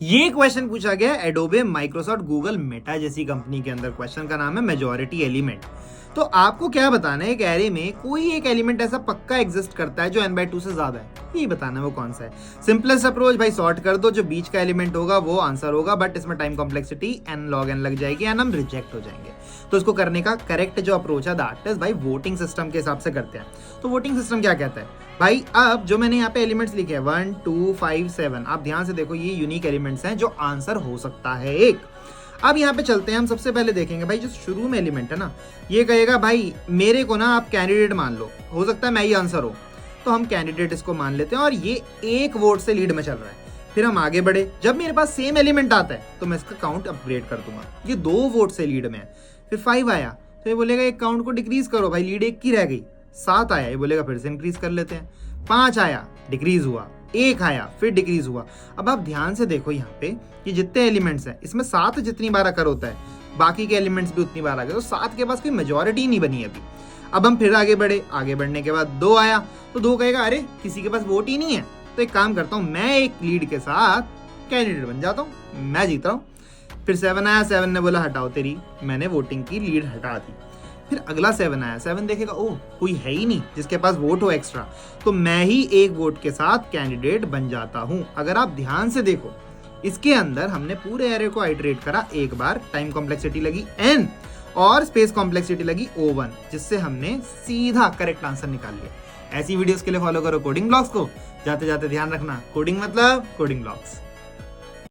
ये क्वेश्चन पूछा गया एडोबे, माइक्रोसॉफ्ट, गूगल, मेटा जैसी कंपनी के अंदर। क्वेश्चन का नाम है मेजॉरिटी एलिमेंट। तो आपको क्या बताना है, एक एरे में कोई एक एलिमेंट ऐसा पक्का एग्जिस्ट करता है जो n/2 से ज्यादा है, ये बताना है वो कौन सा है। सिंपलेस्ट अप्रोच भाई, सॉर्ट कर दो, जो बीच का एलिमेंट होगा वो आंसर होगा, बट इसमें time complexity n log n लग जाएगी एंड हम रिजेक्ट हो जाएंगे। तो इसको करने का करेक्ट जो अप्रोच है दैट इज भाई वोटिंग सिस्टम के हिसाब से करते हैं। तो वोटिंग सिस्टम क्या कहता है भाई, अब जो मैंने यहाँ पे एलिमेंट्स लिखे हैं 1 2 5 7, आप ध्यान से देखो, ये यूनिक एलिमेंट्स हैं जो आंसर हो सकता है एक। अब यहाँ पे चलते हैं, हम सबसे पहले देखेंगे भाई जो शुरू में एलिमेंट है ना, ये कहेगा भाई मेरे को ना आप कैंडिडेट मान लो, हो सकता है मैं ही आंसर हो, तो हम कैंडिडेट इसको मान लेते हैं और ये 1 वोट से लीड में चल रहा है। फिर हम आगे बढ़े, जब मेरे पास सेम एलिमेंट आता है तो मैं इसका काउंट अपग्रेड कर दूंगा, ये 2 वोट से लीड में है। फिर 5 आया तो ये बोलेगा एक काउंट को डिक्रीज करो भाई, लीड 1 की रह गई। 7 आया, ये बोलेगा फिर से इंक्रीज कर लेते हैं। 5 आया, डिक्रीज हुआ। 1 आया, फिर डिक्रीज हुआ। अब आप ध्यान से देखो यहाँ पे ये जितने एलिमेंट्स हैं इसमें 7 जितनी बार अकर होता है, बाकी के एलिमेंट्स भी उतनी बार आ गए, तो 7 के पास कोई मेजॉरिटी नहीं बनी अभी। अब हम फिर आगे बढ़े, आगे बढ़ने के बाद 2 आया तो 2 कहेगा अरे किसी के पास वोट ही नहीं है, तो एक काम करता हूँ मैं एक लीड के साथ कैंडिडेट बन जाता हूँ, मैं जीत रहा हूँ। फिर 7 आया, 7 ने बोला हटाओ तेरी, मैंने वोटिंग की लीड हटा दी। फिर अगला 7 आया, 7 देखेगा ओह कोई है ही नहीं जिसके पास वोट हो एक्स्ट्रा, तो मैं ही 1 वोट के साथ कैंडिडेट बन जाता हूं। अगर आप ध्यान से देखो, इसके अंदर हमने पूरे एरे को आइटरेट करा एक बार, टाइम कॉम्प्लेक्सिटी लगी n और स्पेस कॉम्प्लेक्सिटी लगी O1, जिससे हमने सीधा करेक्ट आंसर निकाल लिया। ऐसी वीडियोस के लिए फॉलो करो कोडिंग ब्लॉग्स को। जाते जाते ध्यान रखना, कोडिंग मतलब कोडिंग ब्लॉग्स।